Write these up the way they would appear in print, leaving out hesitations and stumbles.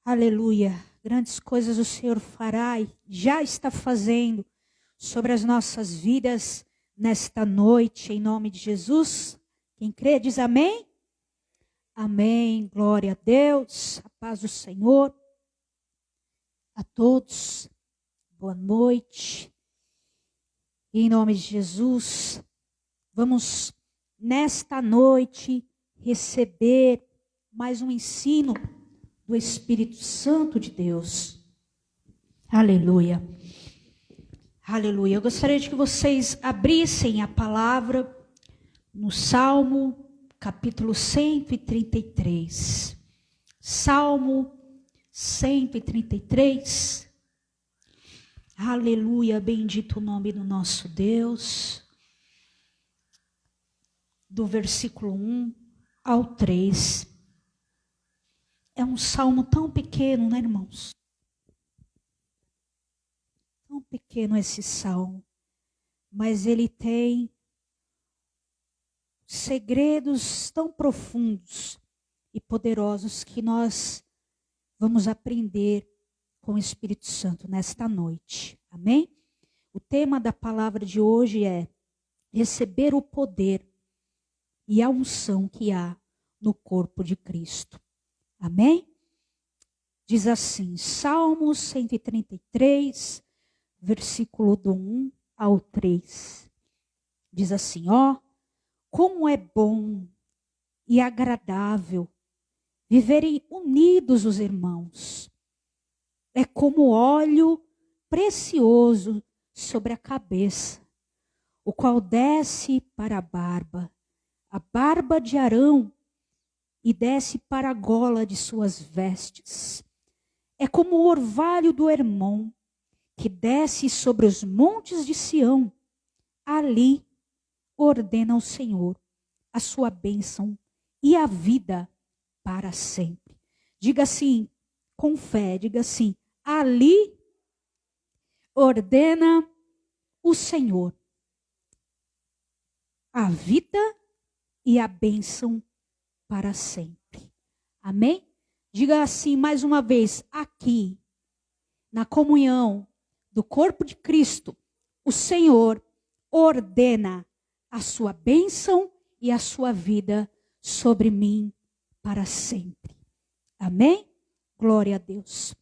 Aleluia. Grandes coisas o Senhor fará e já está fazendo sobre as nossas vidas nesta noite, em nome de Jesus. Quem crê diz amém? Amém. Glória a Deus. A paz do Senhor. A todos. Boa noite. Em nome de Jesus, vamos nesta noite receber mais um ensino do Espírito Santo de Deus. Aleluia. Aleluia. Eu gostaria de que vocês abrissem a palavra no Salmo, capítulo 133. Salmo 133. Aleluia. Bendito o nome do nosso Deus. Do versículo 1 ao 3. É um salmo tão pequeno, né, irmãos? Tão pequeno esse salmo. Mas ele tem segredos tão profundos e poderosos que nós vamos aprender com o Espírito Santo nesta noite. Amém? O tema da palavra de hoje é receber o poder e a unção que há no corpo de Cristo. Amém? Diz assim, Salmo 133, versículo do 1 ao 3. Diz assim, como é bom e agradável viverem unidos os irmãos. É como óleo precioso sobre a cabeça, o qual desce para a barba de Arão, e desce para a gola de suas vestes. É como o orvalho do Hermon, que desce sobre os montes de Sião. Ali ordena o Senhor a sua bênção e a vida para sempre. Diga assim, com fé, diga assim, ali ordena o Senhor a vida e a bênção para sempre. Amém? Diga assim mais uma vez, aqui, na comunhão do corpo de Cristo, o Senhor ordena a sua bênção e a sua vida sobre mim para sempre. Amém? Glória a Deus.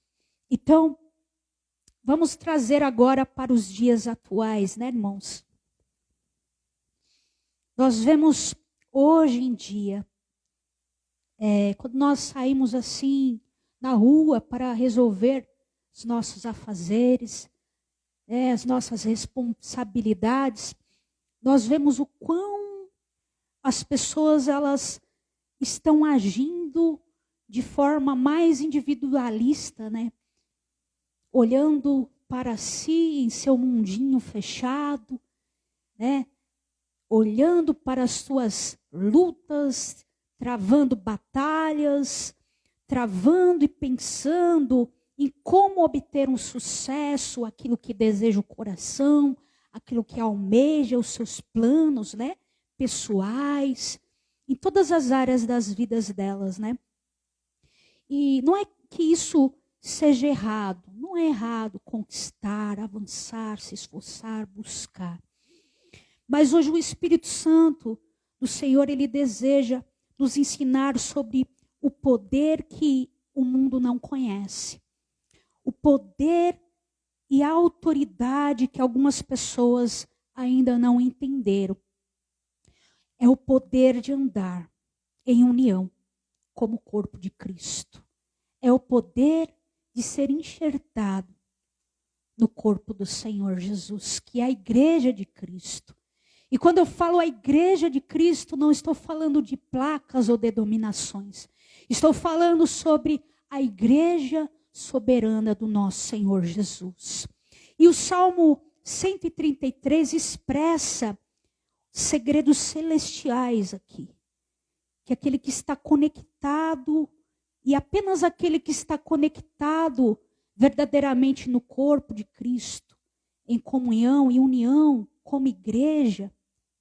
Então, vamos trazer agora para os dias atuais, né, irmãos? Nós vemos hoje em dia, quando nós saímos assim na rua para resolver os nossos afazeres, as nossas responsabilidades, nós vemos o quão as pessoas elas estão agindo de forma mais individualista, né? Olhando para si em seu mundinho fechado, né? Olhando para as suas lutas, travando batalhas, travando e pensando em como obter um sucesso, aquilo que deseja o coração, aquilo que almeja os seus planos, né, pessoais, em todas as áreas das vidas delas, né? E não é que isso seja errado, não é errado conquistar, avançar, se esforçar, buscar. Mas hoje o Espírito Santo do Senhor, ele deseja nos ensinar sobre o poder que o mundo não conhece. O poder e a autoridade que algumas pessoas ainda não entenderam. É o poder de andar em união como corpo de Cristo. É o poder de ser enxertado no corpo do Senhor Jesus, que é a igreja de Cristo. E quando eu falo a igreja de Cristo, não estou falando de placas ou denominações. Estou falando sobre a igreja soberana do nosso Senhor Jesus. E o Salmo 133 expressa segredos celestiais aqui. Que aquele que está conectado, e apenas aquele que está conectado verdadeiramente no corpo de Cristo, em comunhão e união como igreja,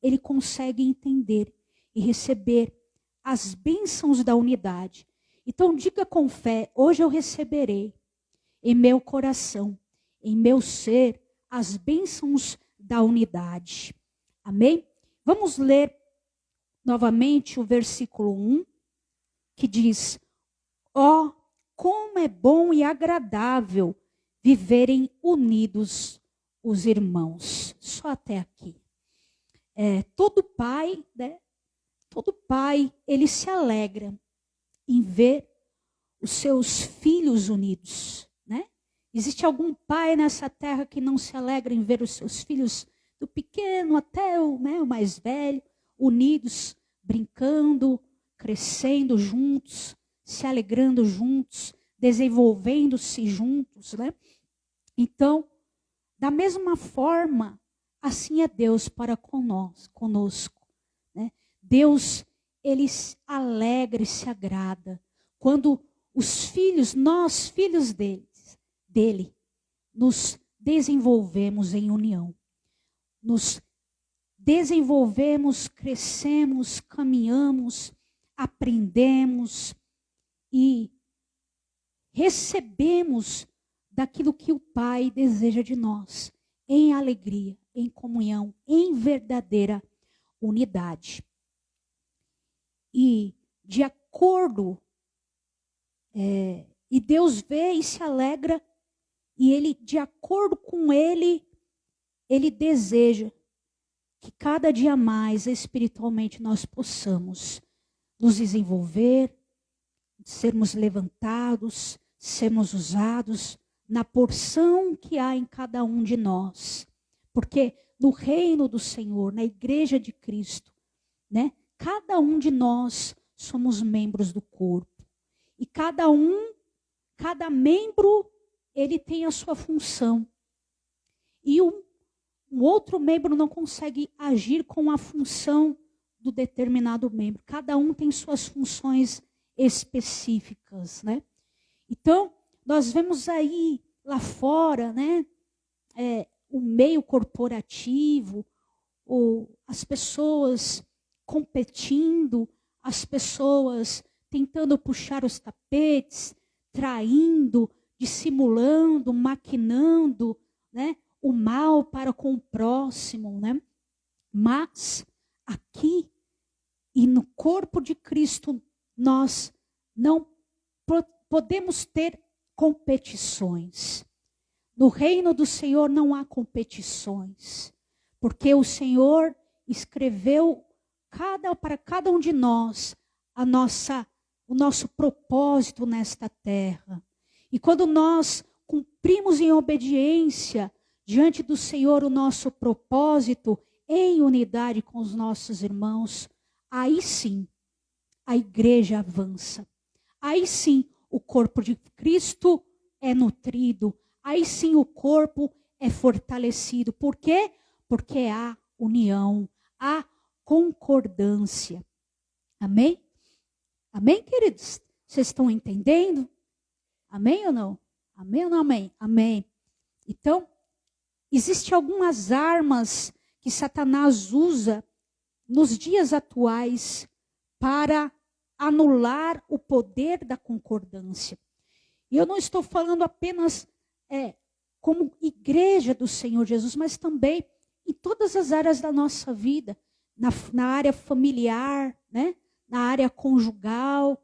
ele consegue entender e receber as bênçãos da unidade. Então diga com fé: hoje eu receberei em meu coração, em meu ser, as bênçãos da unidade. Amém? Vamos ler novamente o versículo 1, que diz: ó, como é bom e agradável viverem unidos os irmãos. Só até aqui. Todo pai, né? Todo pai, ele se alegra em ver os seus filhos unidos, né? Existe algum pai nessa terra que não se alegra em ver os seus filhos, do pequeno até o mais velho, unidos, brincando, crescendo juntos, se alegrando juntos, desenvolvendo-se juntos, né? Então, da mesma forma, assim é Deus para conosco, né? Deus, ele se alegra e se agrada quando os filhos, nós filhos dele, nos desenvolvemos em união. Nos desenvolvemos, crescemos, caminhamos, aprendemos e recebemos daquilo que o Pai deseja de nós, em alegria, em comunhão, em verdadeira unidade. E de acordo, e Deus vê e se alegra, e ele, de acordo com ele deseja que cada dia mais espiritualmente nós possamos nos desenvolver, sermos levantados, sermos usados na porção que há em cada um de nós. Porque no reino do Senhor, na igreja de Cristo, né, cada um de nós somos membros do corpo. E cada membro, ele tem a sua função. E um outro membro não consegue agir com a função do determinado membro. Cada um tem suas funções específicas, né? Então, nós vemos aí lá fora, né, o meio corporativo, as pessoas competindo, as pessoas tentando puxar os tapetes, traindo, dissimulando, maquinando, né, o mal para com o próximo, né? Mas aqui e no corpo de Cristo nós não podemos ter competições. No reino do Senhor não há competições, porque o Senhor escreveu para cada um de nós o nosso propósito nesta terra. E quando nós cumprimos em obediência diante do Senhor o nosso propósito, em unidade com os nossos irmãos, aí sim a igreja avança. Aí sim o corpo de Cristo é nutrido. Aí sim o corpo é fortalecido. Por quê? Porque há união, há concordância. Amém? Amém, queridos? Vocês estão entendendo? Amém ou não? Amém ou não amém? Amém. Então, existem algumas armas que Satanás usa nos dias atuais para anular o poder da concordância. E eu não estou falando apenas como igreja do Senhor Jesus, mas também em todas as áreas da nossa vida, na área familiar, né? Na área conjugal.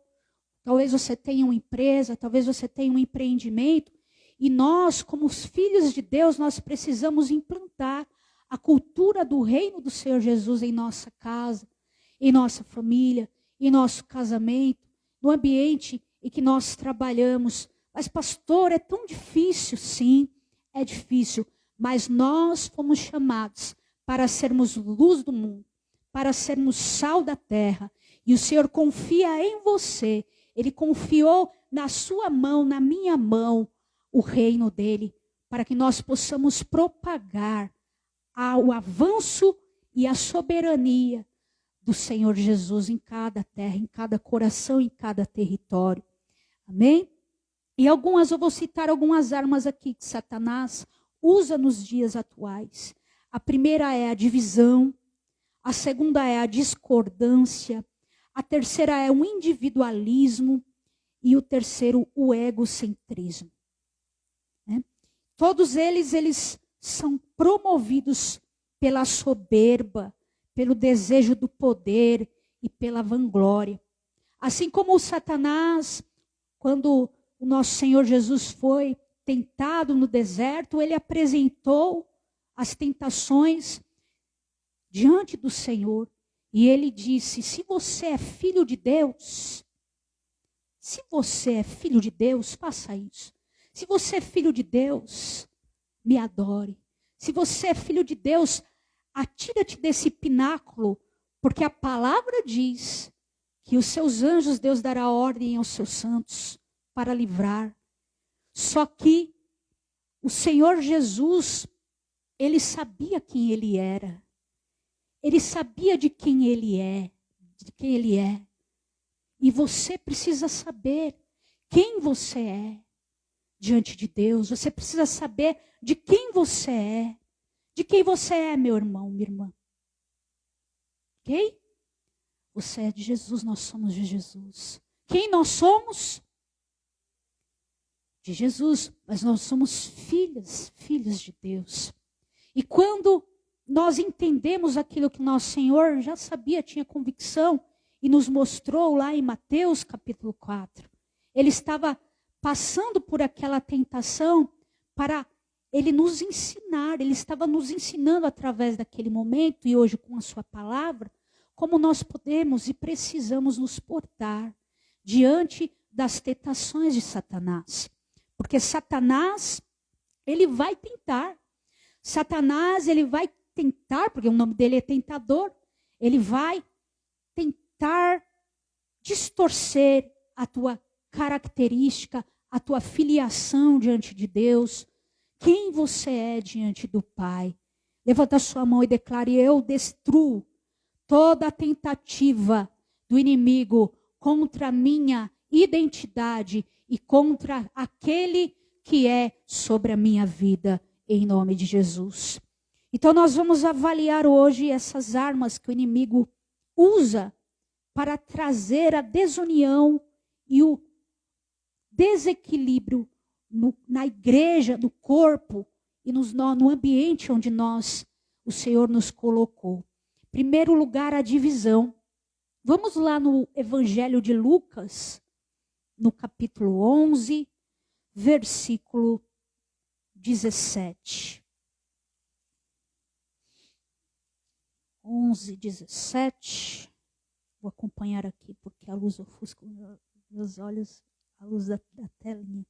Talvez você tenha uma empresa, talvez você tenha um empreendimento, e nós, como os filhos de Deus, nós precisamos implantar a cultura do reino do Senhor Jesus em nossa casa, em nossa família, em nosso casamento, no ambiente em que nós trabalhamos. Mas, pastor, é tão difícil. Sim, é difícil. Mas nós fomos chamados para sermos luz do mundo, para sermos sal da terra. E o Senhor confia em você. Ele confiou na sua mão, na minha mão, o reino dele, para que nós possamos propagar o avanço e a soberania do Senhor Jesus em cada terra, em cada coração, em cada território. Amém? E eu vou citar algumas armas aqui que Satanás usa nos dias atuais. A primeira é a divisão, a segunda é a discordância, a terceira é o individualismo E o terceiro, o egocentrismo. Né? Todos eles são promovidos pela soberba, pelo desejo do poder e pela vanglória. Assim como o Satanás, quando o nosso Senhor Jesus foi tentado no deserto, ele apresentou as tentações diante do Senhor. E ele disse, se você é filho de Deus, faça isso. Se você é filho de Deus, me adore. Se você é filho de Deus, atira-te desse pináculo, porque a palavra diz que os seus anjos Deus dará ordem aos seus santos para livrar. Só que o Senhor Jesus, ele sabia quem ele era. Ele sabia de quem ele é, E você precisa saber quem você é diante de Deus. Você precisa saber de quem você é. De quem você é, meu irmão, minha irmã. Ok? Você é de Jesus, nós somos de Jesus. Quem nós somos? De Jesus, mas nós somos filhos de Deus. E quando nós entendemos aquilo que nosso Senhor já sabia, tinha convicção, e nos mostrou lá em Mateus capítulo 4. Ele estava passando por aquela tentação para ele nos ensinar, ele estava nos ensinando através daquele momento, e hoje com a sua palavra, como nós podemos e precisamos nos portar diante das tentações de Satanás. Porque Satanás, ele vai tentar. Satanás, ele vai tentar, porque o nome dele é tentador, ele vai tentar distorcer a tua característica, a tua filiação diante de Deus, quem você é diante do Pai. Levanta a sua mão e declare, eu destruo toda a tentativa do inimigo contra a minha identidade e contra aquele que é sobre a minha vida, em nome de Jesus. Então nós vamos avaliar hoje essas armas que o inimigo usa para trazer a desunião e o desequilíbrio na igreja, no corpo e no ambiente onde o Senhor nos colocou. Em primeiro lugar, a divisão. Vamos lá no Evangelho de Lucas, no capítulo 11, versículo 17. 11, 17. Vou acompanhar aqui, porque a luz ofusca meus olhos, a luz da telinha.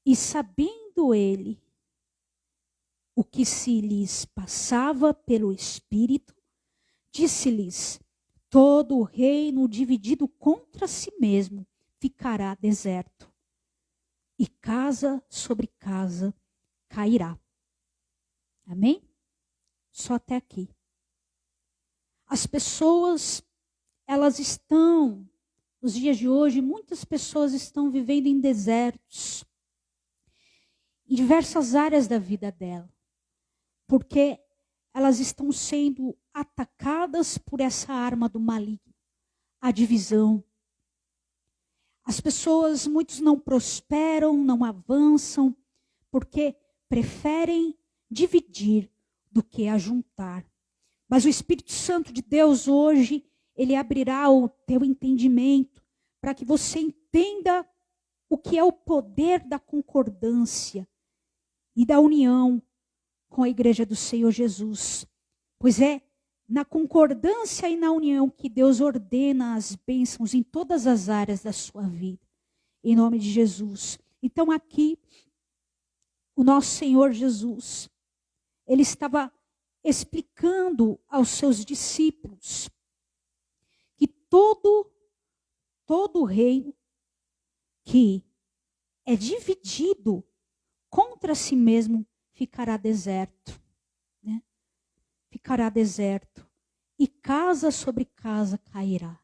E sabendo ele o que se lhes passava pelo Espírito, disse-lhes, todo o reino dividido contra si mesmo ficará deserto, e casa sobre casa cairá. Amém? Só até aqui. As pessoas, elas estão, nos dias de hoje, muitas pessoas estão vivendo em desertos, em diversas áreas da vida dela, porque elas estão sendo atacadas por essa arma do maligno, a divisão. As pessoas, muitos não prosperam, não avançam, porque preferem dividir do que ajuntar. Mas o Espírito Santo de Deus hoje, ele abrirá o teu entendimento para que você entenda o que é o poder da concordância e da união com a igreja do Senhor Jesus. Pois é na concordância e na união que Deus ordena as bênçãos em todas as áreas da sua vida. Em nome de Jesus. Então aqui, o nosso Senhor Jesus, ele estava explicando aos seus discípulos que todo reino que é dividido contra si mesmo ficará deserto, né? Ficará deserto e casa sobre casa cairá.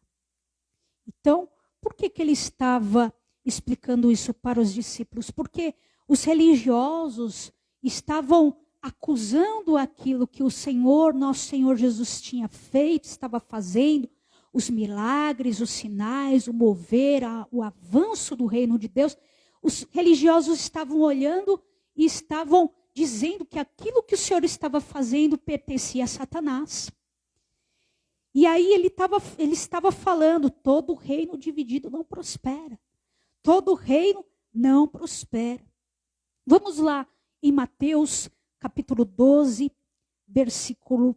Então, por que ele estava explicando isso para os discípulos? Porque os religiosos estavam acusando aquilo que o Senhor, nosso Senhor Jesus tinha feito, estava fazendo. os milagres, os sinais, o mover, o avanço do reino de Deus, os religiosos estavam olhando e estavam dizendo que aquilo que o Senhor estava fazendo pertencia a Satanás. E aí ele estava falando, todo reino dividido não prospera. Todo reino não prospera. Vamos lá em Mateus capítulo 12, versículo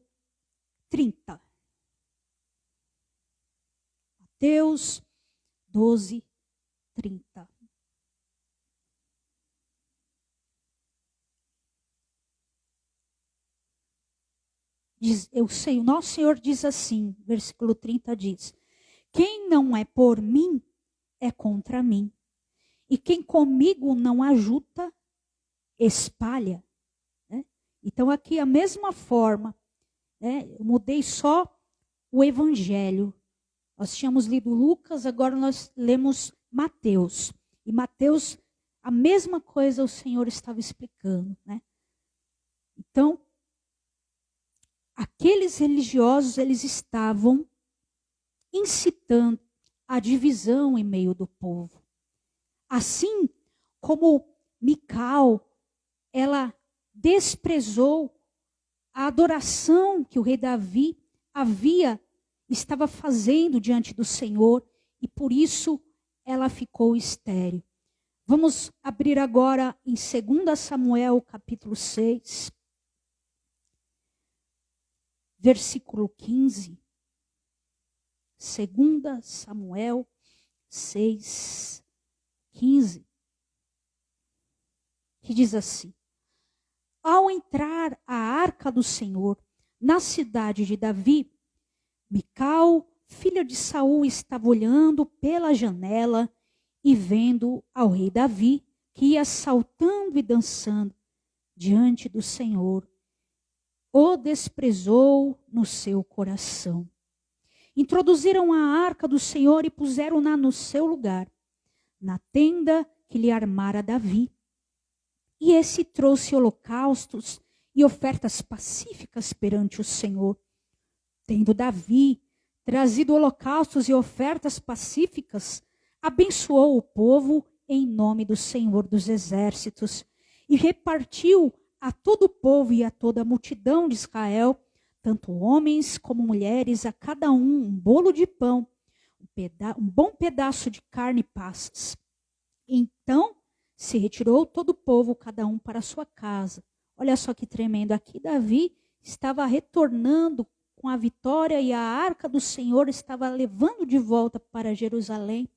30. Mateus 12, 30. O nosso Senhor diz assim, versículo 30 diz: quem não é por mim, é contra mim. E quem comigo não ajuda, espalha. Né? Então aqui a mesma forma, né? Eu mudei só o evangelho. Nós tínhamos lido Lucas, agora nós lemos Mateus. E Mateus, a mesma coisa o Senhor estava explicando. Né? Então, aqueles religiosos, eles estavam incitando a divisão em meio do povo. Assim como Mical, ela desprezou a adoração que o rei Davi estava fazendo diante do Senhor, e por isso ela ficou estéril. Vamos abrir agora em 2 Samuel, capítulo 6. Versículo 15, 2 Samuel 6, 15, que diz assim: ao entrar a arca do Senhor na cidade de Davi, Mical, filha de Saul, estava olhando pela janela e vendo ao rei Davi, que ia saltando e dançando diante do Senhor. O desprezou no seu coração. Introduziram a arca do Senhor e puseram-na no seu lugar, na tenda que lhe armara Davi. E esse trouxe holocaustos e ofertas pacíficas perante o Senhor. Tendo Davi trazido holocaustos e ofertas pacíficas, abençoou o povo em nome do Senhor dos Exércitos e repartiu a todo o povo e a toda a multidão de Israel, tanto homens como mulheres, a cada um bolo de pão, um bom pedaço de carne e passas. Então se retirou todo o povo, cada um para a sua casa. Olha só que tremendo, aqui Davi estava retornando com a vitória e a arca do Senhor estava levando de volta para Jerusalém.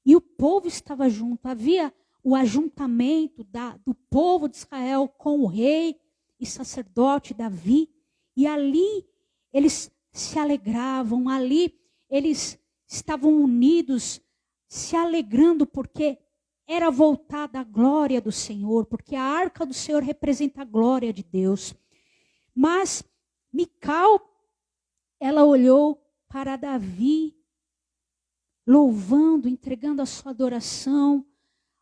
E o povo estava junto, havia o ajuntamento do povo de Israel com o rei e sacerdote Davi. E ali eles se alegravam, ali eles estavam unidos, se alegrando porque era voltada a glória do Senhor, porque a arca do Senhor representa a glória de Deus. Mas Mical, ela olhou para Davi, louvando, entregando a sua adoração,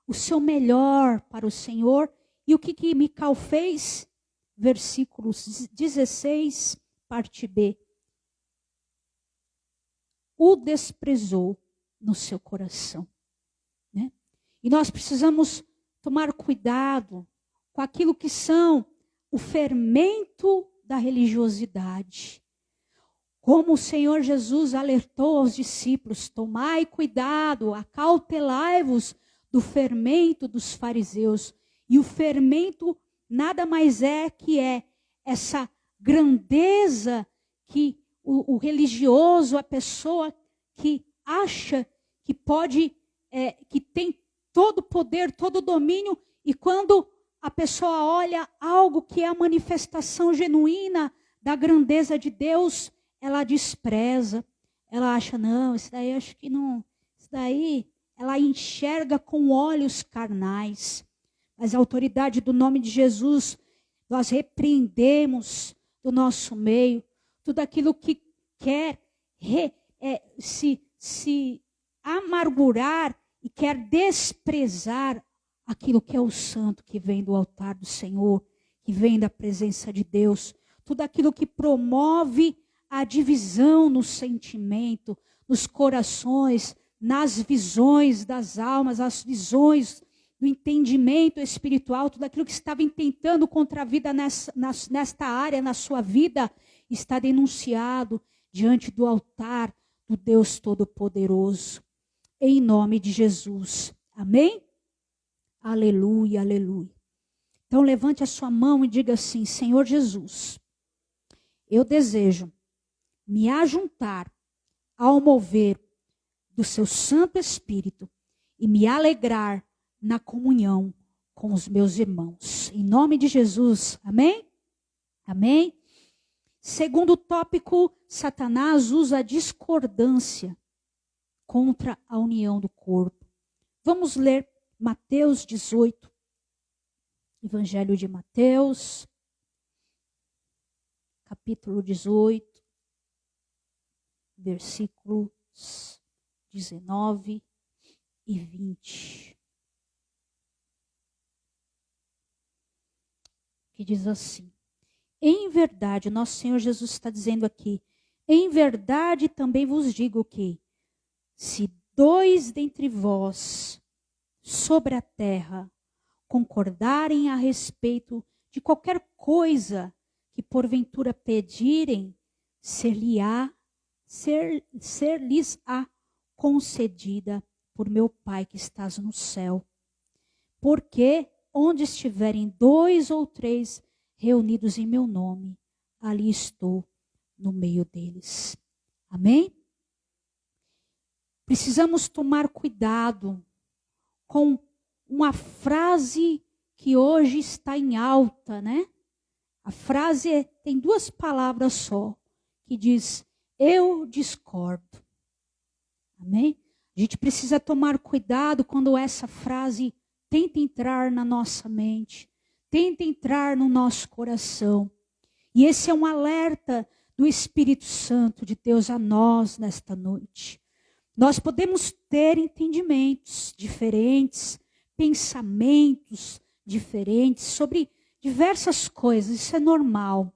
o seu melhor para o Senhor. E o que Mical fez? Versículos 16, parte B. O desprezou no seu coração. Né? E nós precisamos tomar cuidado com aquilo que são o fermento da religiosidade. Como o Senhor Jesus alertou aos discípulos: tomai cuidado, acautelai-vos do fermento dos fariseus. E o fermento nada mais é que essa grandeza que o religioso, a pessoa que acha que pode, que tem todo o poder, todo o domínio, e quando a pessoa olha algo que é a manifestação genuína da grandeza de Deus, ela despreza, ela acha, não, isso daí acho que não, isso daí ela enxerga com olhos carnais. Mas a autoridade do nome de Jesus, nós repreendemos do nosso meio tudo aquilo que quer se amargurar e quer desprezar aquilo que é o santo, que vem do altar do Senhor, que vem da presença de Deus. Tudo aquilo que promove a divisão no sentimento, nos corações, nas visões das almas, as visões do entendimento espiritual, tudo aquilo que estava intentando contra a vida nesta área, na sua vida, está denunciado diante do altar do Deus Todo-Poderoso. Em nome de Jesus. Amém? Aleluia, aleluia. Então levante a sua mão e diga assim: Senhor Jesus, eu desejo me ajuntar ao mover do seu Santo Espírito e me alegrar na comunhão com os meus irmãos. Em nome de Jesus, amém? Amém? Segundo tópico, Satanás usa a discordância contra a união do corpo. Vamos ler Mateus 18, Evangelho de Mateus, capítulo 18, versículos 19 e 20. Que diz assim: em verdade, nosso Senhor Jesus está dizendo aqui, em verdade também vos digo que, se 2 dentre vós sobre a terra concordarem a respeito de qualquer coisa que porventura pedirem, ser-lhes-á concedida por meu Pai que estás no céu. Porque onde estiverem 2 ou 3 reunidos em meu nome, ali estou no meio deles. Amém? Precisamos tomar cuidado com uma frase que hoje está em alta, né? A frase tem 2 palavras só, que diz: eu discordo. Amém? A gente precisa tomar cuidado quando essa frase tenta entrar na nossa mente, tenta entrar no nosso coração. E esse é um alerta do Espírito Santo de Deus a nós nesta noite. Nós podemos ter entendimentos diferentes, pensamentos diferentes sobre diversas coisas, isso é normal.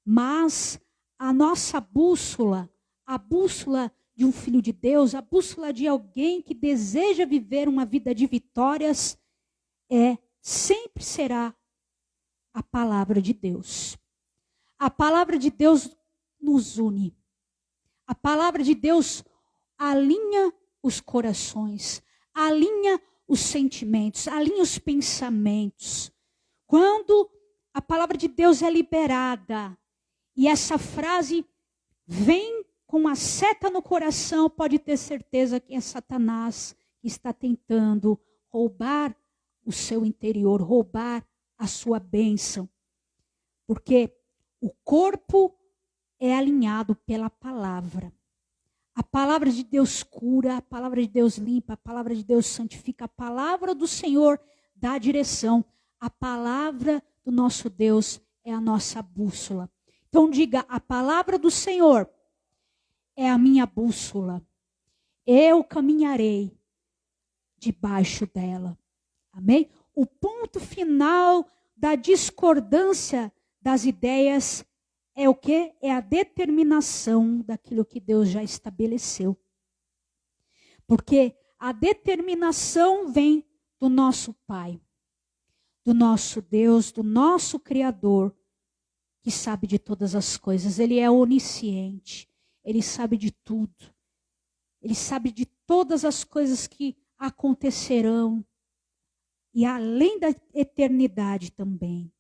Mas a nossa bússola, a bússola de um filho de Deus, a bússola de alguém que deseja viver uma vida de vitórias, sempre será a palavra de Deus. A palavra de Deus nos une. A palavra de Deus alinha os corações, alinha os sentimentos, alinha os pensamentos. Quando a palavra de Deus é liberada e essa frase vem com a seta no coração, pode ter certeza que é Satanás que está tentando roubar o seu interior, roubar a sua bênção. Porque o corpo é alinhado pela palavra. A palavra de Deus cura, a palavra de Deus limpa, a palavra de Deus santifica, a palavra do Senhor dá direção. A palavra do nosso Deus é a nossa bússola. Então diga: a palavra do Senhor é a minha bússola. Eu caminharei debaixo dela. Amém? O ponto final da discordância das ideias é o quê? É a determinação daquilo que Deus já estabeleceu. Porque a determinação vem do nosso Pai, do nosso Deus, do nosso Criador, que sabe de todas as coisas. Ele é onisciente, ele sabe de tudo. Ele sabe de todas as coisas que acontecerão e além da eternidade também.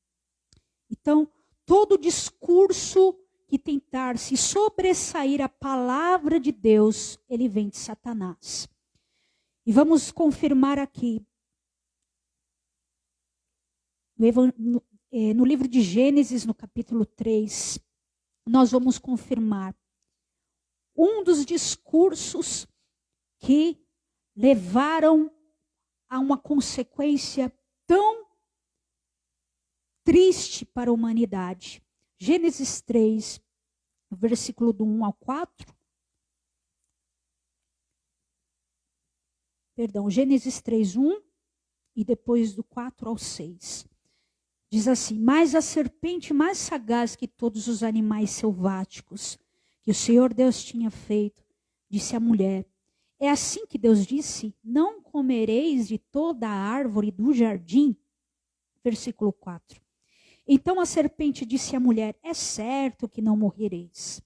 Então, todo discurso que tentar se sobressair a palavra de Deus, ele vem de Satanás. E vamos confirmar aqui. No livro de Gênesis, no capítulo 3, nós vamos confirmar um dos discursos que levaram a uma consequência tão triste para a humanidade. Gênesis 3, versículo do 1 ao 4. Gênesis 3, 1 e depois do 4 ao 6. Diz assim: mas a serpente mais sagaz que todos os animais selváticos que o Senhor Deus tinha feito, disse a mulher: é assim que Deus disse: não comereis de toda a árvore do jardim? Versículo 4. Então a serpente disse à mulher: é certo que não morrereis,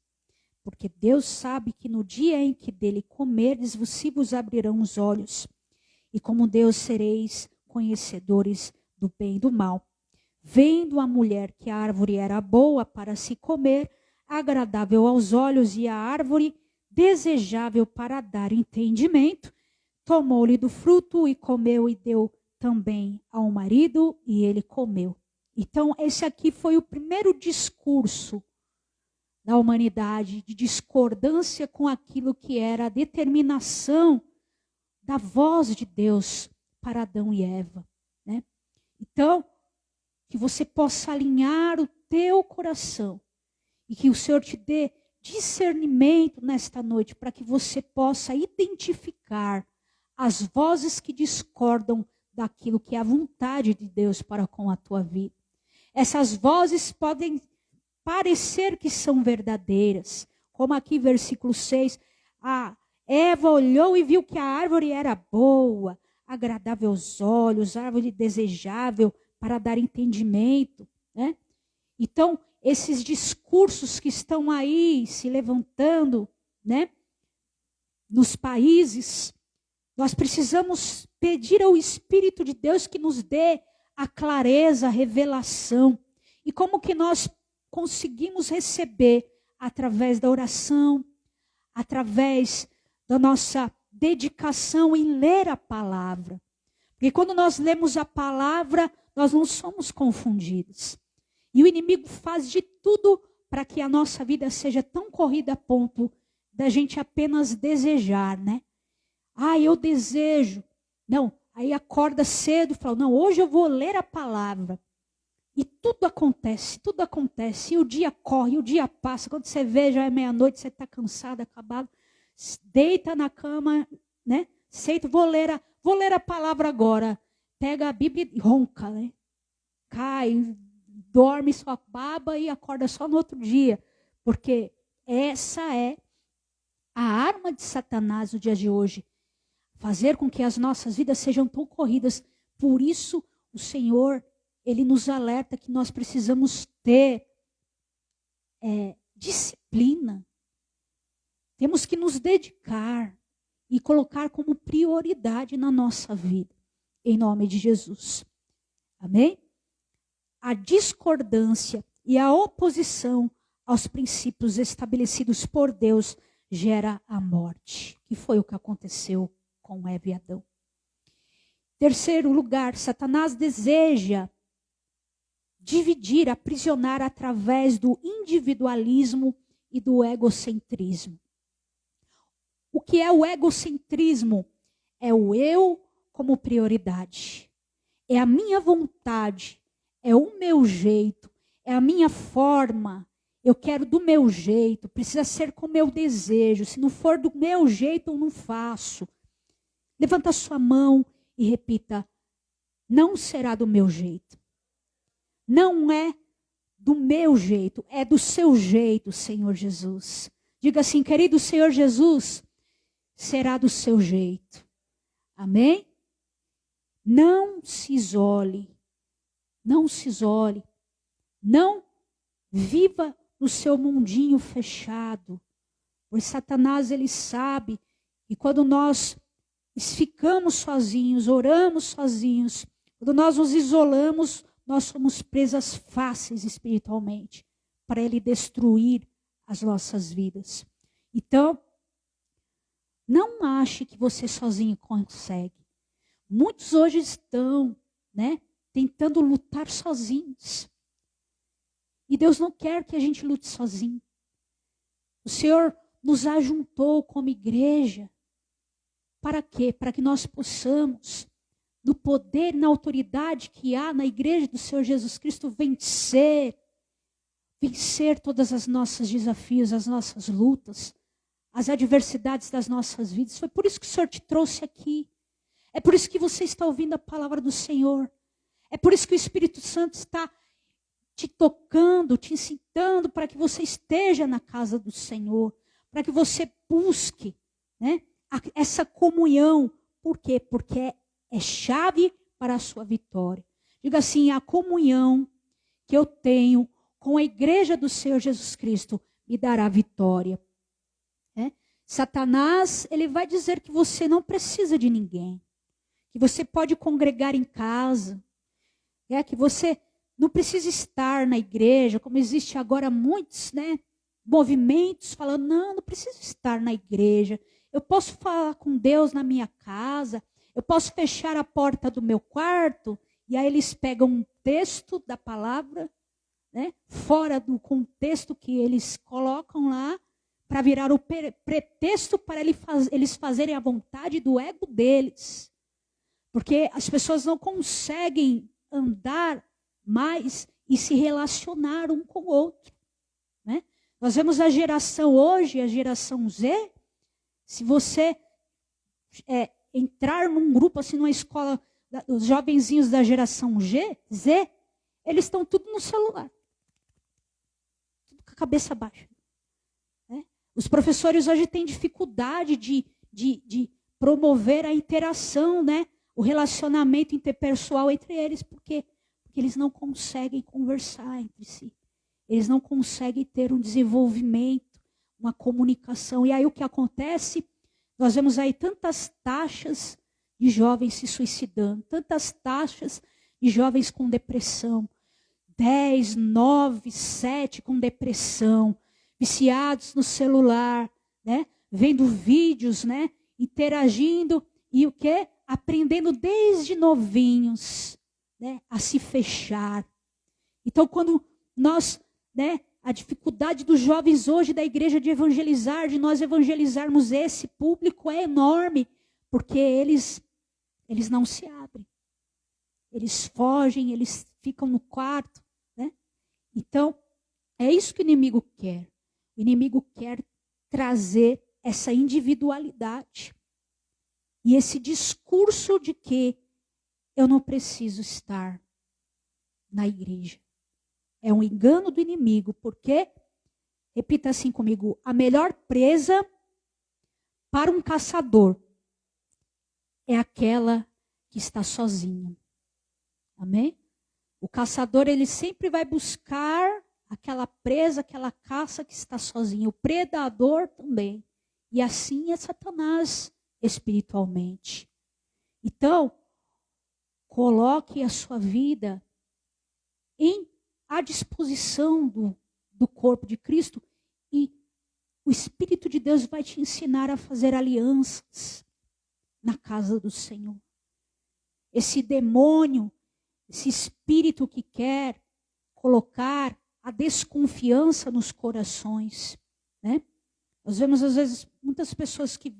porque Deus sabe que no dia em que dele comerdes, se vos abrirão os olhos, e como Deus sereis conhecedores do bem e do mal. Vendo a mulher que a árvore era boa para se comer, agradável aos olhos, e a árvore desejável para dar entendimento, tomou-lhe do fruto e comeu, e deu também ao marido, e ele comeu. Então, esse aqui foi o primeiro discurso da humanidade, de discordância com aquilo que era a determinação da voz de Deus para Adão e Eva, né? Então, que você possa alinhar o teu coração e que o Senhor te dê discernimento nesta noite para que você possa identificar as vozes que discordam daquilo que é a vontade de Deus para com a tua vida. Essas vozes podem parecer que são verdadeiras, como aqui versículo 6, a Eva olhou e viu que a árvore era boa, agradável aos olhos, árvore desejável para dar entendimento, né? Então, esses discursos que estão aí se levantando, né, nos países, nós precisamos pedir ao Espírito de Deus que nos dê a clareza, a revelação. E como que nós conseguimos receber? Através da oração, através da nossa dedicação em ler a palavra. Porque quando nós lemos a palavra, nós não somos confundidos. E o inimigo faz de tudo para que a nossa vida seja tão corrida a ponto da gente apenas desejar, né? Ah, eu desejo. Não, aí acorda cedo e fala, não, hoje eu vou ler a palavra. E tudo acontece. E o dia corre, o dia passa. Quando você vê, já é meia-noite, você está cansado, acabado. Deita na cama, né? Senta, vou ler a palavra agora. Pega a Bíblia e ronca, né? Cai, dorme sua baba e acorda só no outro dia. Porque essa é a arma de Satanás no dia de hoje. Fazer com que as nossas vidas sejam tão corridas. Por isso, o Senhor, Ele nos alerta que nós precisamos ter disciplina. Temos que nos dedicar e colocar como prioridade na nossa vida. Em nome de Jesus. Amém? A discordância e a oposição aos princípios estabelecidos por Deus gera a morte. Que foi o que aconteceu com Eva e Adão. Terceiro lugar, Satanás deseja dividir, aprisionar através do individualismo e do egocentrismo. O que é o egocentrismo? É o eu como prioridade. É a minha vontade, é o meu jeito, é a minha forma. Eu quero do meu jeito, precisa ser com o meu desejo. Se não for do meu jeito, eu não faço. Levanta sua mão e repita: não será do meu jeito. Não é do meu jeito, é do seu jeito, Senhor Jesus. Diga assim: querido Senhor Jesus, será do seu jeito. Amém? Não se isole. Não se isole. Não viva no seu mundinho fechado. Pois Satanás, ele sabe que quando nós ficamos sozinhos, oramos sozinhos, quando nós nos isolamos, nós somos presas fáceis espiritualmente para ele destruir as nossas vidas. Então, não ache que você sozinho consegue. Muitos hoje estão, né, tentando lutar sozinhos. E Deus não quer que a gente lute sozinho. O Senhor nos ajuntou como igreja. Para quê? Para que nós possamos, no poder e na autoridade que há na igreja do Senhor Jesus Cristo, vencer todas as nossos desafios, as nossas lutas, as adversidades das nossas vidas. Foi por isso que o Senhor te trouxe aqui. É por isso que você está ouvindo a palavra do Senhor. É por isso que o Espírito Santo está te tocando, te incitando para que você esteja na casa do Senhor, para que você busque, né, essa comunhão. Por quê? Porque é chave para a sua vitória. Diga assim: a comunhão que eu tenho com a igreja do Senhor Jesus Cristo me dará vitória. Satanás, ele vai dizer que você não precisa de ninguém, que você pode congregar em casa, que você não precisa estar na igreja, como existe agora muitos, movimentos falando, não preciso estar na igreja, eu posso falar com Deus na minha casa, eu posso fechar a porta do meu quarto, e aí eles pegam um texto da palavra, fora do contexto que eles colocam lá, para virar o pretexto para eles fazerem a vontade do ego deles. Porque as pessoas não conseguem andar mais e se relacionar um com o outro. Nós vemos a geração hoje, a geração Z, se você entrar num grupo, assim, numa escola, os jovenzinhos da geração Z, eles estão tudo no celular. Tudo com a cabeça baixa. Os professores hoje têm dificuldade de promover a interação, o relacionamento interpessoal entre eles, porque eles não conseguem conversar entre si. Eles não conseguem ter um desenvolvimento, uma comunicação. E aí o que acontece? Nós vemos aí tantas taxas de jovens se suicidando, tantas taxas de jovens com depressão. 10, 9, 7 com depressão. Viciados no celular, vendo vídeos, interagindo e o quê? Aprendendo desde novinhos, a se fechar. Então, quando nós, a dificuldade dos jovens hoje da igreja de evangelizar, de nós evangelizarmos esse público é enorme, porque eles não se abrem. Eles fogem, eles ficam no quarto, Então, é isso que o inimigo quer. O inimigo quer trazer essa individualidade e esse discurso de que eu não preciso estar na igreja. É um engano do inimigo, porque, repita assim comigo, a melhor presa para um caçador é aquela que está sozinha. Amém? O caçador, ele sempre vai buscar aquela presa, aquela caça que está sozinha. O predador também. E assim é Satanás espiritualmente. Então, coloque a sua vida à disposição do corpo de Cristo e o Espírito de Deus vai te ensinar a fazer alianças na casa do Senhor. Esse demônio, esse espírito que quer colocar a desconfiança nos corações, Nós vemos, às vezes, muitas pessoas que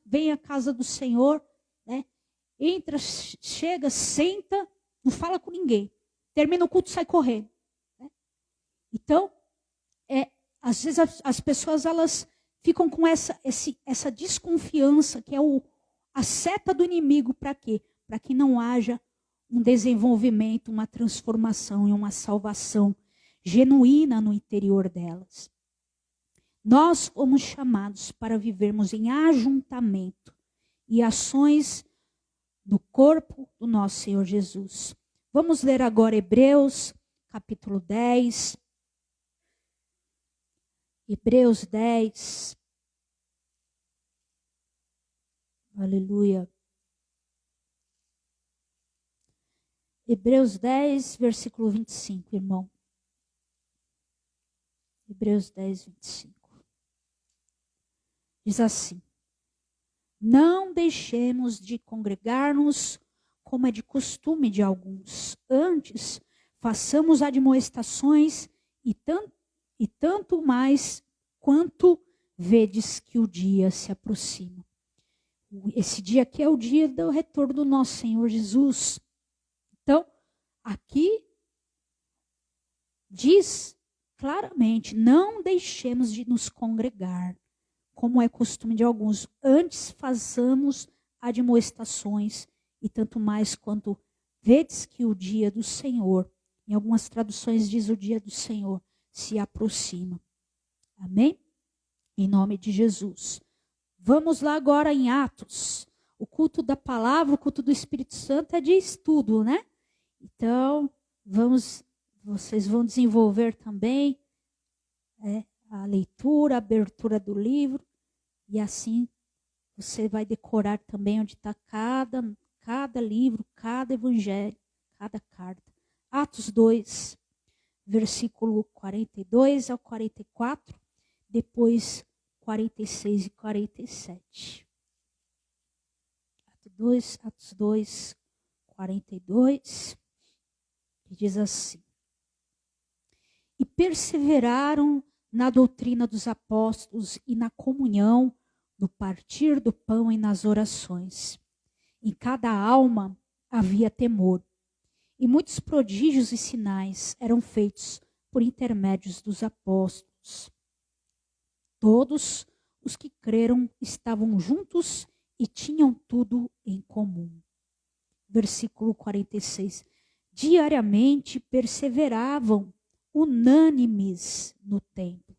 vêm à casa do Senhor, entra, chega, senta, não fala com ninguém. Termina o culto, sai correndo. Então, às vezes as pessoas elas ficam com essa desconfiança, que é a seta do inimigo, para quê? Para que não haja um desenvolvimento, uma transformação e uma salvação genuína no interior delas. Nós fomos chamados para vivermos em ajuntamento e ações do corpo do nosso Senhor Jesus. Vamos ler agora Hebreus, capítulo 10. Hebreus 10. Aleluia. Hebreus 10, versículo 25, irmão. Hebreus 10, 25. Diz assim: não deixemos de congregar-nos como é de costume de alguns. Antes, façamos admoestações e tanto mais quanto vedes que o dia se aproxima. Esse dia aqui é o dia do retorno do nosso Senhor Jesus. Então, aqui diz claramente, não deixemos de nos congregar, como é costume de alguns. Antes façamos admoestações, e tanto mais quanto vedes que o dia do Senhor Em algumas traduções diz o dia do Senhor se aproxima. Amém? Em nome de Jesus. Vamos lá agora em Atos. O culto da palavra, o culto do Espírito Santo é de estudo, né? Então, vocês vão desenvolver também a leitura, a abertura do livro. E assim você vai decorar também onde está cada livro, cada evangelho, cada carta. Atos 2, versículo 42 ao 44, depois 46 e 47. Atos 2, 42, que diz assim: E perseveraram na doutrina dos apóstolos e na comunhão, no partir do pão e nas orações. Em cada alma havia temor, e muitos prodígios e sinais eram feitos por intermédios dos apóstolos. Todos os que creram estavam juntos e tinham tudo em comum. Versículo 46. Diariamente perseveravam unânimes no templo.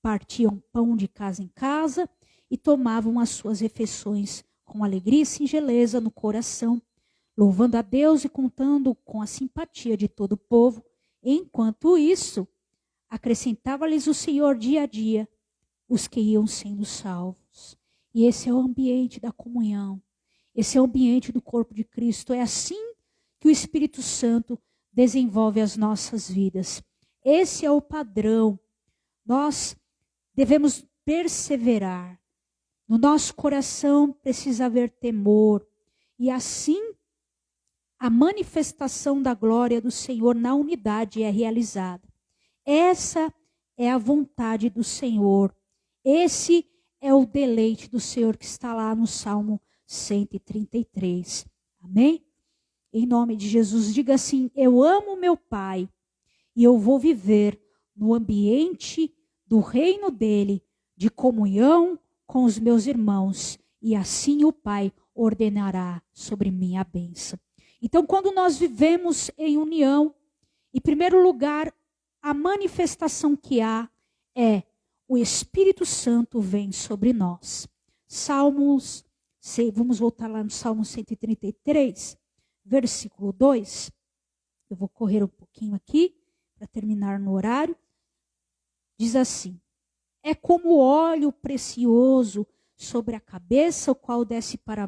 Partiam pão de casa em casa e tomavam as suas refeições com alegria e singeleza no coração, louvando a Deus e contando com a simpatia de todo o povo. Enquanto isso, acrescentava-lhes o Senhor dia a dia os que iam sendo salvos. E esse é o ambiente da comunhão. Esse é o ambiente do corpo de Cristo. É assim que o Espírito Santo desenvolve as nossas vidas. Esse é o padrão. Nós devemos perseverar. No nosso coração precisa haver temor. E assim, a manifestação da glória do Senhor na unidade é realizada. Essa é a vontade do Senhor. Esse é o deleite do Senhor que está lá no Salmo 133. Amém? Em nome de Jesus, diga assim: eu amo meu Pai e eu vou viver no ambiente do reino dele, de comunhão com os meus irmãos, e assim o Pai ordenará sobre mim a bênção. Então, quando nós vivemos em união, em primeiro lugar, a manifestação que há é o Espírito Santo vem sobre nós. Vamos voltar lá no Salmo 133, versículo 2. Eu vou correr um pouquinho aqui para terminar no horário. Diz assim: é como óleo precioso sobre a cabeça, o qual desce para a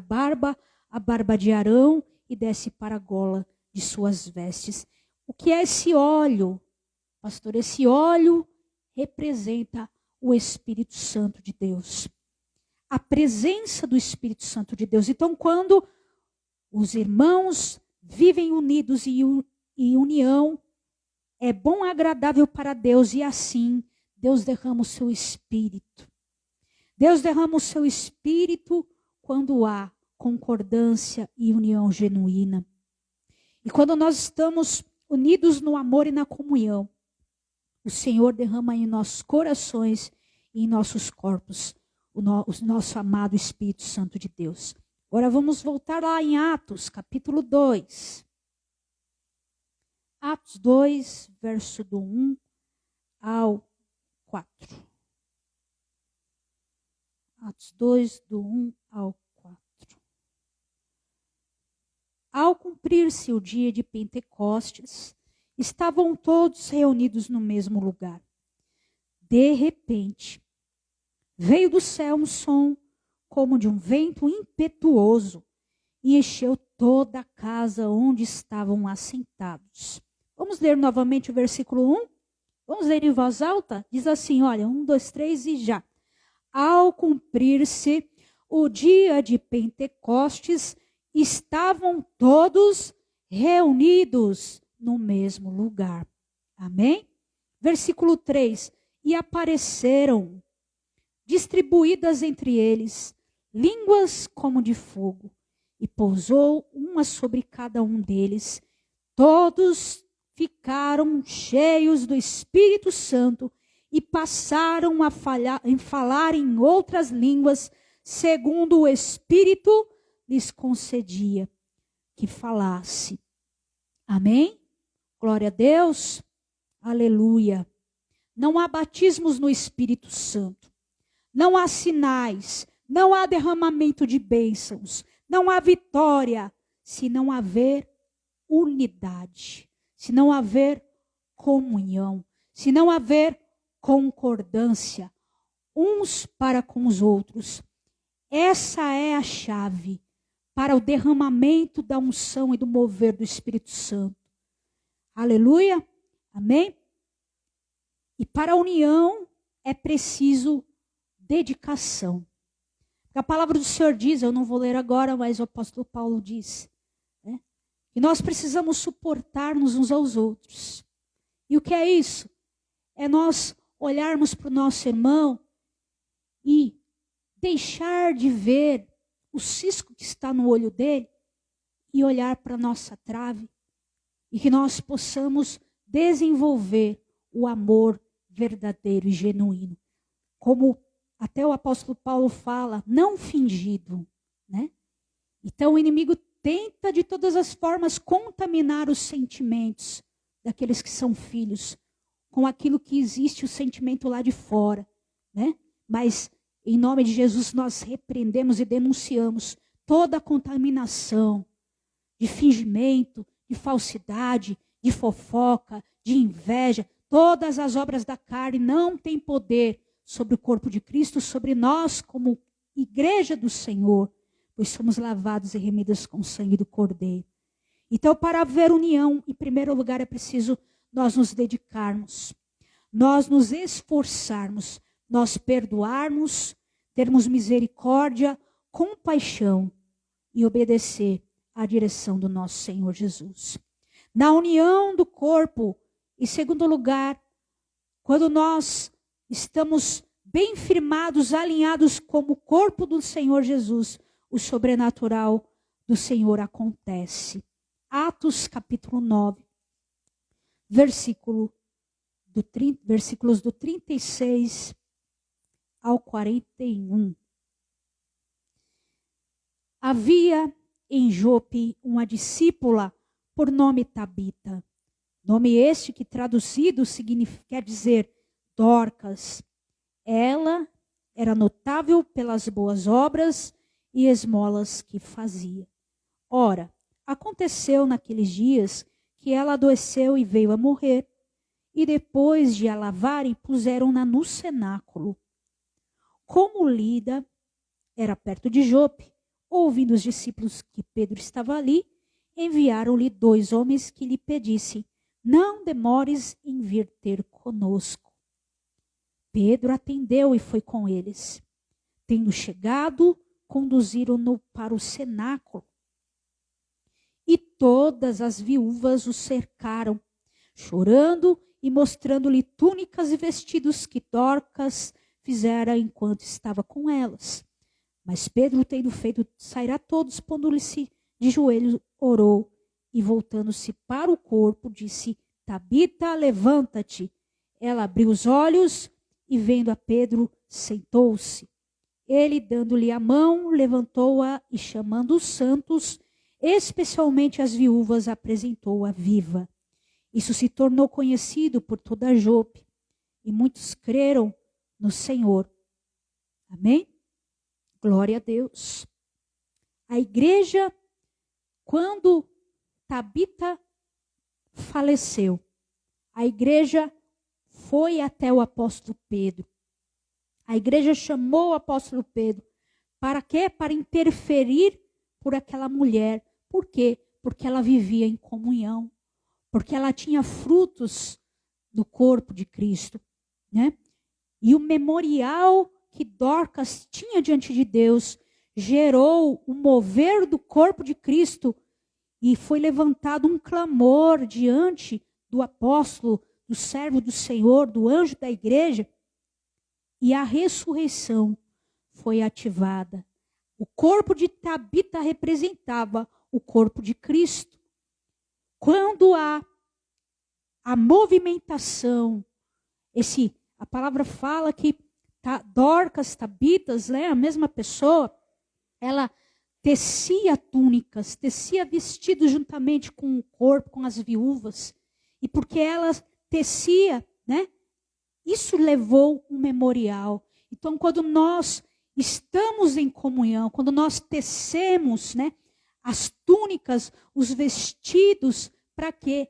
barba de Arão, e desce para a gola de suas vestes. O que é esse óleo, pastor? Esse óleo representa o Espírito Santo de Deus. A presença do Espírito Santo de Deus. Então, quando os irmãos vivem unidos e união, é bom e agradável para Deus, e assim Deus derrama o seu Espírito. Deus derrama o seu Espírito quando há concordância e união genuína. E quando nós estamos unidos no amor e na comunhão, o Senhor derrama em nossos corações e em nossos corpos o nosso amado Espírito Santo de Deus. Agora vamos voltar lá em Atos, capítulo 2. Atos 2, verso do 1 ao 4. Atos 2, do 1 ao 4. Ao cumprir-se o dia de Pentecostes, estavam todos reunidos no mesmo lugar. De repente, veio do céu um som como de um vento impetuoso e encheu toda a casa onde estavam assentados. Vamos ler novamente o versículo 1? Vamos ler em voz alta? Diz assim, olha, 1, 2, 3 e já. Ao cumprir-se o dia de Pentecostes, estavam todos reunidos no mesmo lugar. Amém? Versículo 3. E apareceram, distribuídas entre eles, línguas como de fogo, e pousou uma sobre cada um deles. Todos ficaram cheios do Espírito Santo e passaram a falar em outras línguas, segundo o Espírito lhes concedia que falasse. Amém? Glória a Deus. Aleluia. Não há batismos no Espírito Santo. Não há sinais. Não há derramamento de bênçãos. Não há vitória se não haver unidade. Se não haver comunhão. Se não haver concordância uns para com os outros. Essa é a chave para o derramamento da unção e do mover do Espírito Santo. Aleluia. Amém? E para a união é preciso dedicação. A palavra do Senhor diz, eu não vou ler agora, mas o apóstolo Paulo diz, né, que nós precisamos suportar-nos uns aos outros. E o que é isso? É nós olharmos para o nosso irmão e deixar de ver o cisco que está no olho dele e olhar para a nossa trave. E que nós possamos desenvolver o amor verdadeiro e genuíno. Como até o apóstolo Paulo fala, não fingido, né? Então o inimigo tenta de todas as formas contaminar os sentimentos daqueles que são filhos com aquilo que existe o sentimento lá de fora, né? Mas em nome de Jesus nós repreendemos e denunciamos toda a contaminação de fingimento, de falsidade, de fofoca, de inveja. Todas as obras da carne não têm poder sobre o corpo de Cristo, sobre nós como igreja do Senhor, pois somos lavados e remidos com o sangue do Cordeiro. Então, para haver união, em primeiro lugar, é preciso nós nos dedicarmos, nós nos esforçarmos, nós perdoarmos, termos misericórdia, compaixão e obedecer à direção do nosso Senhor Jesus. Na união do corpo, em segundo lugar, quando nós estamos bem firmados, alinhados como o corpo do Senhor Jesus, o sobrenatural do Senhor acontece. Atos capítulo 9, versículos do 36 ao 41. Havia em Jope uma discípula por nome Tabita. Nome este que traduzido quer dizer Dorcas. Ela era notável pelas boas obras e esmolas que fazia. Ora, aconteceu naqueles dias que ela adoeceu e veio a morrer, e depois de a lavarem, puseram-na no cenáculo. Como Lida era perto de Jope, ouvindo os discípulos que Pedro estava ali, enviaram-lhe 2 homens que lhe pedissem: não demores em vir ter conosco. Pedro atendeu e foi com eles. Tendo chegado, conduziram-no para o cenáculo. E todas as viúvas o cercaram, chorando e mostrando-lhe túnicas e vestidos que Dorcas fizera enquanto estava com elas. Mas Pedro, tendo feito sair a todos, pondo-lhe-se de joelhos, orou e, voltando-se para o corpo, disse: Tabita, levanta-te. Ela abriu os olhos e, vendo a Pedro, sentou-se. Ele, dando-lhe a mão, levantou-a e, chamando os santos, especialmente as viúvas, apresentou-a viva. Isso se tornou conhecido por toda Jope, e muitos creram no Senhor. Amém? Glória a Deus. A igreja, quando Tabita faleceu, a igreja foi até o apóstolo Pedro. A igreja chamou o apóstolo Pedro. Para quê? Para interferir por aquela mulher. Por quê? Porque ela vivia em comunhão. Porque ela tinha frutos do corpo de Cristo, né? E o memorial que Dorcas tinha diante de Deus gerou o mover do corpo de Cristo e foi levantado um clamor diante do apóstolo, do servo do Senhor, do anjo da igreja, e a ressurreição foi ativada. O corpo de Tabita representava o corpo de Cristo. Quando há a movimentação, a palavra fala que Dorcas, Tabitas, né, a mesma pessoa, ela tecia túnicas, tecia vestidos juntamente com o corpo, com as viúvas. E porque ela tecia, né? Isso levou um memorial. Então, quando nós estamos em comunhão, quando nós tecemos, né, as túnicas, os vestidos, para quê?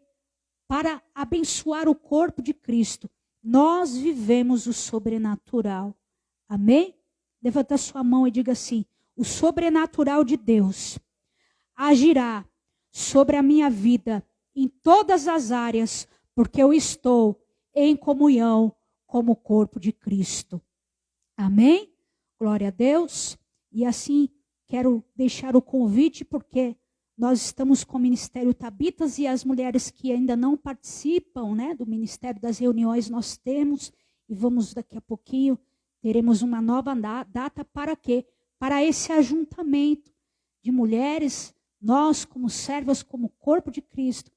Para abençoar o corpo de Cristo. Nós vivemos o sobrenatural. Amém? Levanta a sua mão e diga assim: o sobrenatural de Deus agirá sobre a minha vida em todas as áreas, porque eu estou em comunhão como o corpo de Cristo. Amém? Glória a Deus. E assim, quero deixar o convite, porque nós estamos com o Ministério Tabitas e as mulheres que ainda não participam, né, do Ministério das Reuniões nós temos, e vamos daqui a pouquinho, teremos uma nova data para quê? Para esse ajuntamento de mulheres, nós como servas, como corpo de Cristo,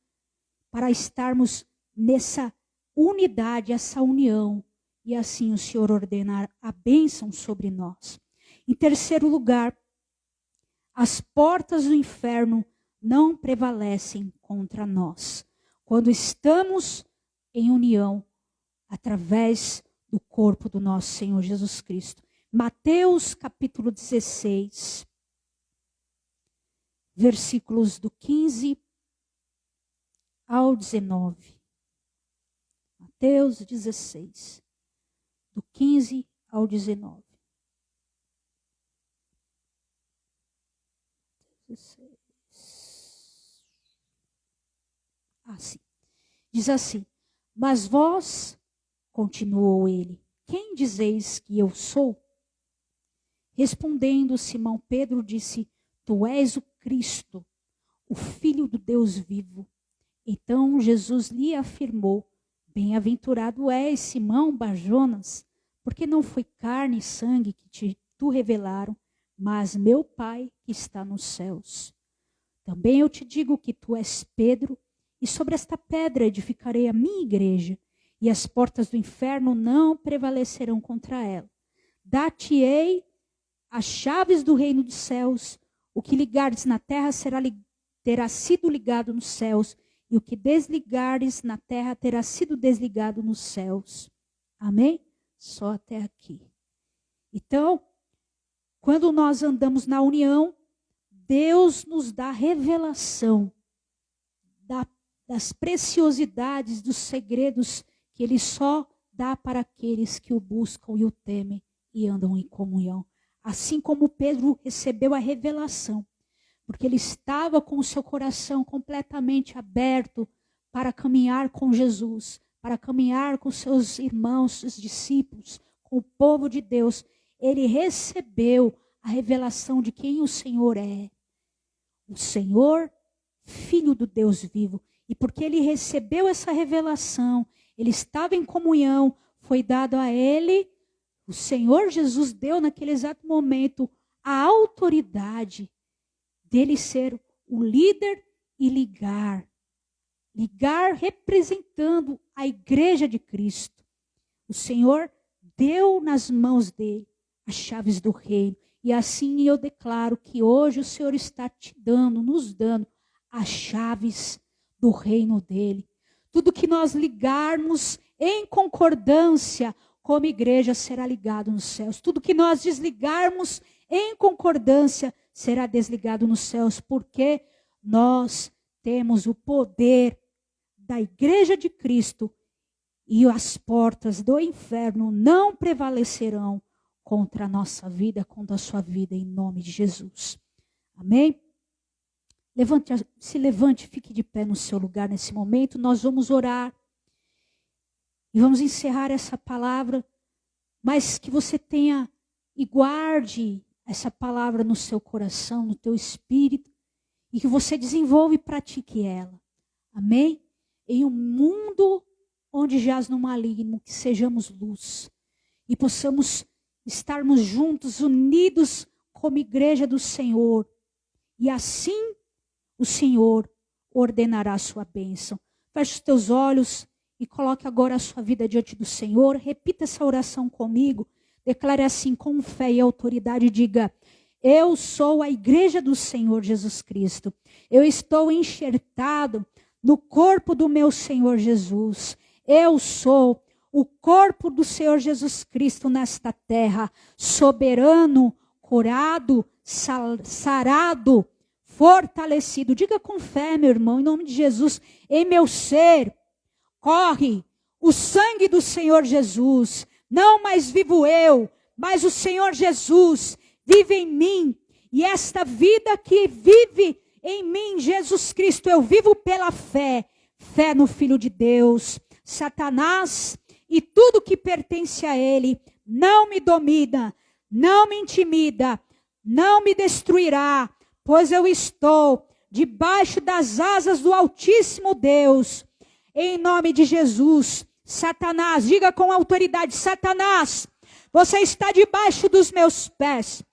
para estarmos nessa unidade, essa união, e assim o Senhor ordenar a bênção sobre nós. Em terceiro lugar, as portas do inferno não prevalecem contra nós, quando estamos em união através do corpo do nosso Senhor Jesus Cristo. Mateus capítulo 16, versículos do 15 ao 19. Mateus 16, do 15 ao 19. 16. Assim. Diz assim: mas vós, continuou ele, quem dizeis que eu sou? Respondendo Simão Pedro disse: tu és o Cristo, o Filho do Deus vivo. Então Jesus lhe afirmou: bem-aventurado és, Simão Bar-Jonas, porque não foi carne e sangue que tu revelaram, mas meu Pai que está nos céus. Também eu te digo que tu és Pedro, e sobre esta pedra edificarei a minha igreja, e as portas do inferno não prevalecerão contra ela. Dar-te-ei as chaves do reino dos céus. O que ligares na terra terá sido ligado nos céus, e o que desligares na terra terá sido desligado nos céus. Amém? Só até aqui. Então, quando nós andamos na união, Deus nos dá revelação das preciosidades, dos segredos que Ele só dá para aqueles que o buscam e o temem e andam em comunhão. Assim como Pedro recebeu a revelação, porque ele estava com o seu coração completamente aberto para caminhar com Jesus, para caminhar com seus irmãos, seus discípulos, com o povo de Deus. Ele recebeu a revelação de quem o Senhor é. O Senhor, Filho do Deus vivo. E porque ele recebeu essa revelação, ele estava em comunhão, foi dado a ele, o Senhor Jesus deu naquele exato momento a autoridade dele ser o líder e ligar representando a igreja de Cristo. O Senhor deu nas mãos dele as chaves do reino. E assim eu declaro que hoje o Senhor está nos dando as chaves do reino dele. Tudo que nós ligarmos em concordância como igreja será ligado nos céus. Tudo que nós desligarmos em concordância será desligado nos céus, porque nós temos o poder da igreja de Cristo e as portas do inferno não prevalecerão contra a nossa vida, contra a sua vida, em nome de Jesus. Amém? Se levante, fique de pé no seu lugar nesse momento. Nós vamos orar e vamos encerrar essa palavra, mas que você tenha e guarde essa palavra no seu coração, no teu espírito, e que você desenvolva e pratique ela. Amém? Em um mundo onde jaz no maligno, que sejamos luz e possamos estarmos juntos, unidos como igreja do Senhor. E assim o Senhor ordenará a sua bênção. Feche os teus olhos e coloque agora a sua vida diante do Senhor. Repita essa oração comigo. Declare assim com fé e autoridade. Diga: eu sou a igreja do Senhor Jesus Cristo. Eu estou enxertado no corpo do meu Senhor Jesus. Eu sou o corpo do Senhor Jesus Cristo nesta terra, soberano, curado, sarado, fortalecido. Diga com fé, meu irmão, em nome de Jesus, em meu ser corre o sangue do Senhor Jesus. Não mais vivo eu, mas o Senhor Jesus vive em mim. E esta vida que vive em mim, Jesus Cristo, eu vivo pela fé. Fé no Filho de Deus. Satanás e tudo que pertence a ele não me domina, não me intimida, não me destruirá, pois eu estou debaixo das asas do Altíssimo Deus. Em nome de Jesus, Satanás, diga com autoridade: Satanás, você está debaixo dos meus pés.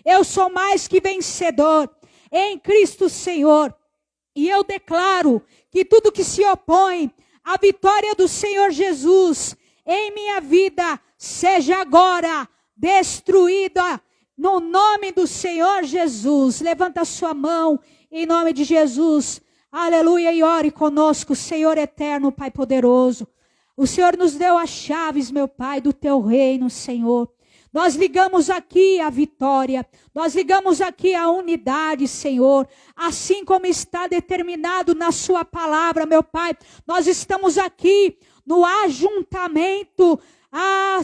Eu sou mais que vencedor em Cristo Senhor. E eu declaro que tudo que se opõe à vitória do Senhor Jesus em minha vida seja agora destruída no nome do Senhor Jesus. Levanta a sua mão em nome de Jesus. Aleluia, e ore conosco, Senhor eterno, Pai poderoso. O Senhor nos deu as chaves, meu Pai, do teu reino, Senhor. Nós ligamos aqui a vitória, nós ligamos aqui a unidade, Senhor, assim como está determinado na sua palavra, meu Pai. Nós estamos aqui no ajuntamento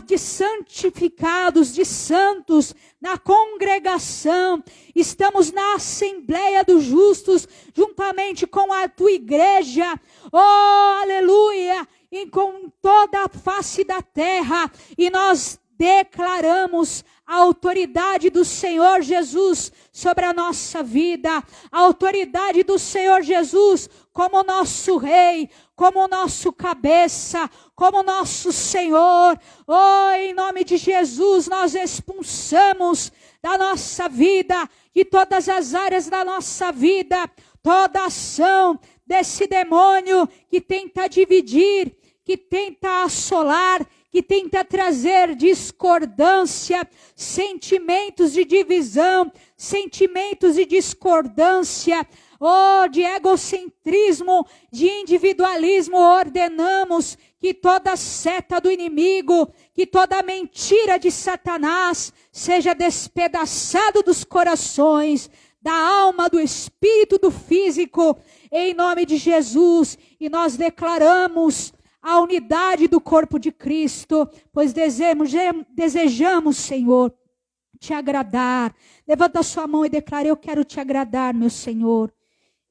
de santificados, de santos, na congregação. Estamos na Assembleia dos Justos, juntamente com a tua igreja. Oh, aleluia! E com toda a face da terra. E nós declaramos a autoridade do Senhor Jesus sobre a nossa vida, a autoridade do Senhor Jesus como nosso rei, como nosso cabeça, como nosso Senhor. Oh, em nome de Jesus, nós expulsamos da nossa vida, de todas as áreas da nossa vida, toda ação desse demônio que tenta dividir, que tenta assolar, que tenta trazer discordância, sentimentos de divisão, sentimentos de discordância, de egocentrismo, de individualismo. Ordenamos que toda seta do inimigo, que toda mentira de Satanás seja despedaçado dos corações, da alma, do espírito, do físico, em nome de Jesus. E nós declaramos a unidade do corpo de Cristo, pois desejamos, Senhor, te agradar. Levanta a sua mão e declara: eu quero te agradar, meu Senhor.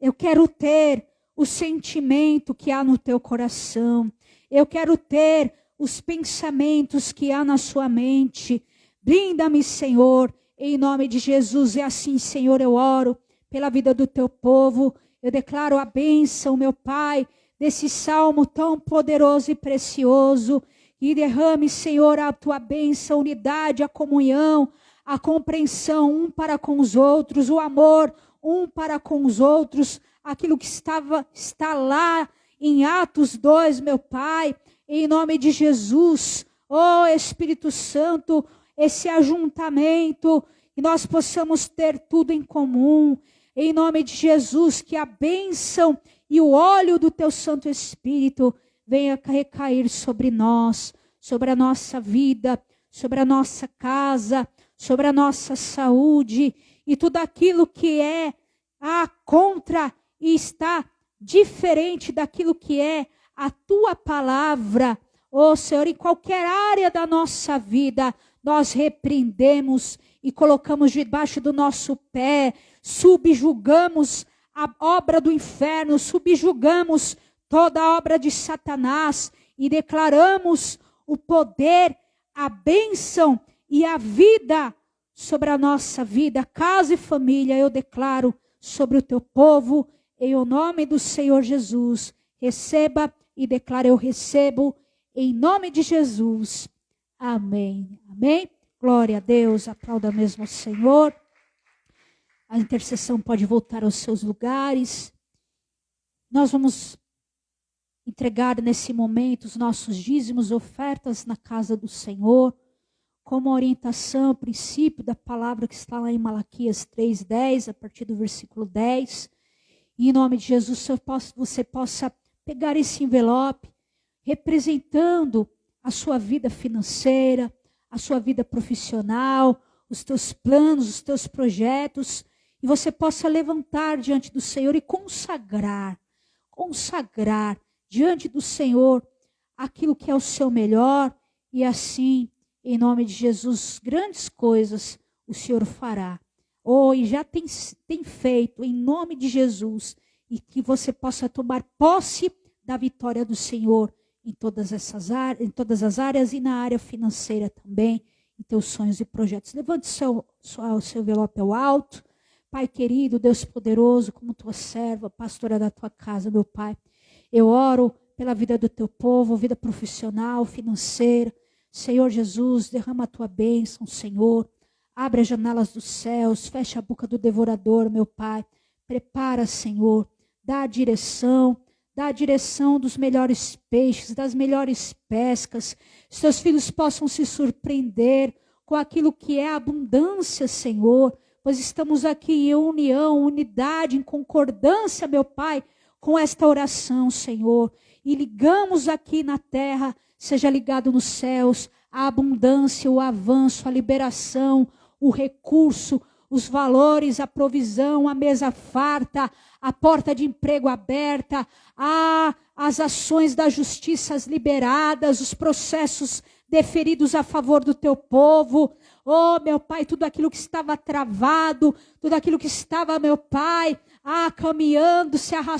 Eu quero ter o sentimento que há no teu coração. Eu quero ter os pensamentos que há na sua mente. Blinda-me, Senhor, em nome de Jesus. É assim, Senhor, eu oro pela vida do teu povo. Eu declaro a bênção, meu Pai, desse salmo tão poderoso e precioso. E derrame, Senhor, a tua bênção, a unidade, a comunhão, a compreensão um para com os outros, o amor um para com os outros, aquilo que está lá em Atos 2, meu Pai, em nome de Jesus. Oh, Espírito Santo, esse ajuntamento, que nós possamos ter tudo em comum, em nome de Jesus, que a bênção e o óleo do teu Santo Espírito venha recair sobre nós, sobre a nossa vida, sobre a nossa casa, sobre a nossa saúde, e tudo aquilo que é contra e está diferente daquilo que é a tua palavra. Oh, Senhor, em qualquer área da nossa vida, nós repreendemos e colocamos debaixo do nosso pé, subjugamos a obra do inferno, subjugamos toda a obra de Satanás e declaramos o poder, a bênção e a vida sobre a nossa vida, casa e família. Eu declaro sobre o teu povo, em o nome do Senhor Jesus. Receba e declara: eu recebo, em nome de Jesus. Amém. Amém. Glória a Deus. Aplauda mesmo ao Senhor. A intercessão pode voltar aos seus lugares. Nós vamos entregar nesse momento os nossos dízimos, ofertas na casa do Senhor, como orientação, princípio da palavra que está lá em Malaquias 3:10, a partir do versículo 10. E em nome de Jesus, você possa pegar esse envelope, representando a sua vida financeira, a sua vida profissional, os teus planos, os teus projetos, e você possa levantar diante do Senhor e consagrar diante do Senhor aquilo que é o seu melhor, e assim, em nome de Jesus, grandes coisas o Senhor fará. E já tem feito, em nome de Jesus, e que você possa tomar posse da vitória do Senhor em todas as áreas e na área financeira também, em teus sonhos e projetos. Levante o seu envelope ao alto. Pai querido, Deus poderoso, como tua serva, pastora da tua casa, meu Pai, eu oro pela vida do teu povo, vida profissional, financeira. Senhor Jesus, derrama a tua bênção, Senhor. Abre as janelas dos céus, fecha a boca do devorador, meu Pai. Prepara, Senhor, dá a direção dos melhores peixes, das melhores pescas. Os teus filhos possam se surpreender com aquilo que é a abundância, Senhor. Pois estamos aqui em união, unidade, em concordância, meu Pai, com esta oração, Senhor. E ligamos aqui na terra, seja ligado nos céus, a abundância, o avanço, a liberação, o recurso, os valores, a provisão, a mesa farta, a porta de emprego aberta, as ações da justiça liberadas, os processos deferidos a favor do teu povo. Oh, meu Pai, tudo aquilo que estava travado, tudo aquilo que estava, meu Pai, caminhando, se arrastando,